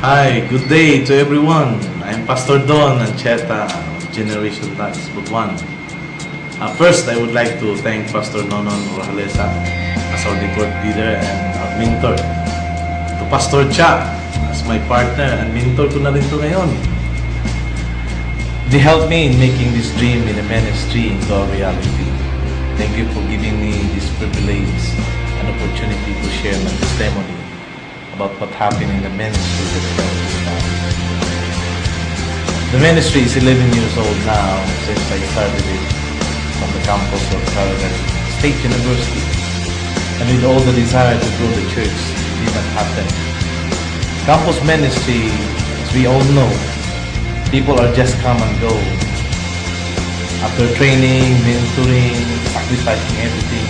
Hi, good day to everyone. I'm Pastor Don Ancheta of Generation Tags Butuan. First, I would like to thank Pastor Nonon Rojalesa as our devout leader and our mentor. To Pastor Cha as my partner and mentor ko na rin to ngayon. They helped me in making this dream in the ministry into a reality. Thank you for giving me this privilege and opportunity to share my testimony about what happened in the ministry that I do now. The ministry is 11 years old now since I started it from the campus of Caroline State University. And with all the desire to grow the church, it did not happen. Campus ministry, as we all know, people are just come and go. After training, mentoring, sacrificing everything,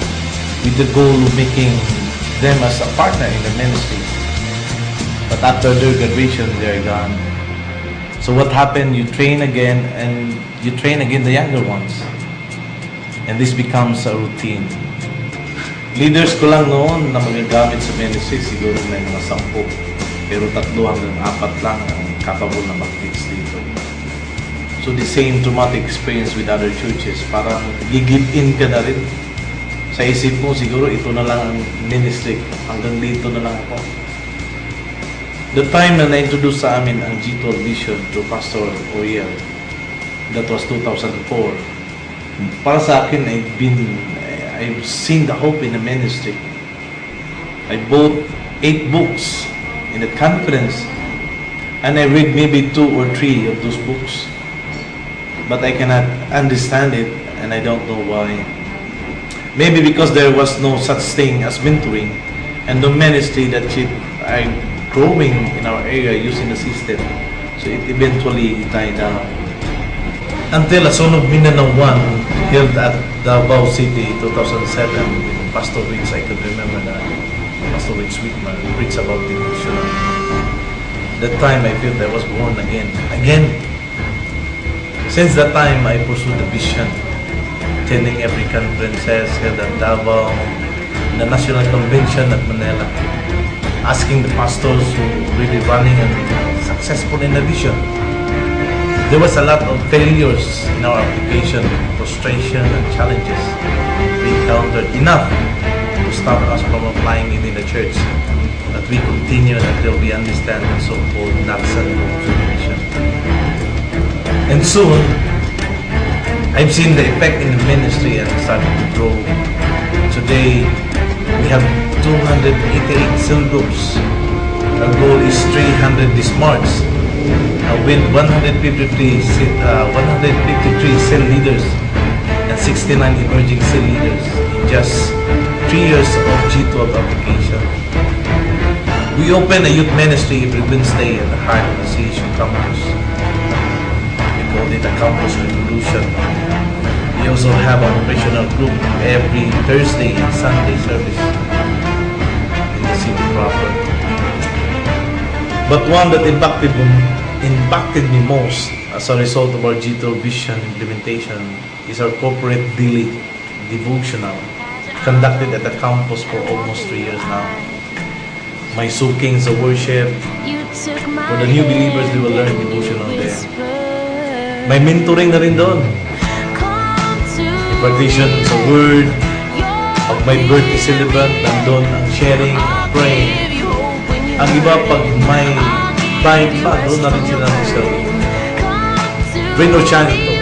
with the goal of making them as a partner in the ministry. But after their graduation, they're gone. So what happened? You train again, and you train again the younger ones. And this becomes a routine. Leaders ko lang noon na magagamit sa ministry, siguro may mga 10. Pero 3 hanggang 4 lang ang capable na mag-leads dito. So the same traumatic experience with other churches, parang give in ka na rin. Sa isip mo, siguro ito na lang ang ministry. Hanggang dito na lang ako. The time na na-introduce sa amin ang G12 Vision to Pastor Oriel, that was 2004. Para sa akin, I've seen the hope in the ministry. I bought 8 books in the conference, and I read maybe 2 or 3 of those books. But I cannot understand it, and I don't know why. Maybe because there was no such thing as mentoring, and the ministry that I growing in our area using the system. So it eventually died down. Until a Son of Mindanao 1 held at Davao City 2007 with Pastor Rich, I could remember that. Pastor Rich Whitman preached about devotion. That time I felt I was born again. Since that time I pursued the vision, attending every conferences held at Davao, the National Convention at Manila, asking the pastors who really running and successful in the vision. There was a lot of failures in our application, frustration and challenges we encountered enough to stop us from applying it in the church. But we continued until we understand the so-called nuts and bolts of the vision. And soon, I've seen the effect in the ministry and started to grow. Today, we have 288 cell groups. Our goal is 300 this March. With 153 cell leaders and 69 emerging cell leaders in just 3 years of G12 application. We open a youth ministry every Wednesday at the heart of the CSU campus. We call it a campus revolution. We also have an operational group every Thursday and Sunday service in the city proper. But one that impacted me most as a result of our G12 Vision implementation is our corporate daily devotional conducted at the campus for almost 3 years now. My soakings of worship, for the new believers, they will learn devotional there. May mentoring na rin doon. Impartition sa word of my birthday celebrant, nandun ang sharing, praying. Ang iba pag may time pa, doon na rin sila ng self. Rain or shine ito.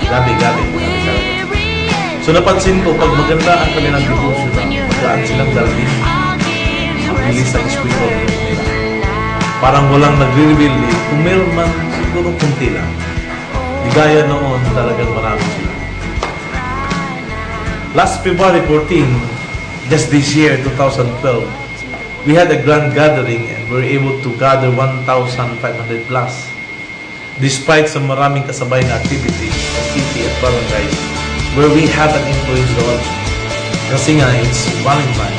Gabi. So napansin ko, pag maganda ang kanilang devotion, magaan silang dalhin. Ang bilis ang spiritual nila. Parang walang nagre-reveal eh. Kung meron man, siguro kunti lang. Di gaya noon, talagang marami sila. Last February 14, just this year, 2012, we had a grand gathering and we were able to gather 1,500 plus. Despite sa maraming kasabay na activity sa city at barangay, where we have an influence doon. Kasi nga, it's Valentine.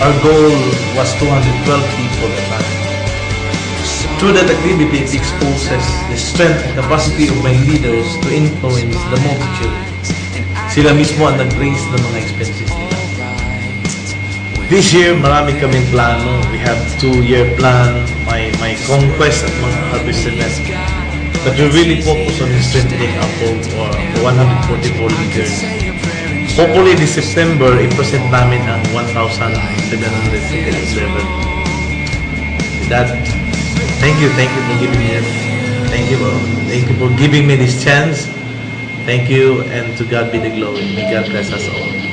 Our goal was 212 people at that time. Through that activity, it exposes the strength and capacity of my leaders to influence the multitude. Sila mismo ang nag-raise ng mga expenses nila. This year, marami kaming plano. We have 2-year plan, my conquest at mga harvesters. But we really focus on strengthening our for 144 leaders. Hopefully, this September, i-present namin ang 1,700 level. With that, thank you for giving me that. Thank you for giving me this chance. Thank you, and to God be the glory. May God bless us all.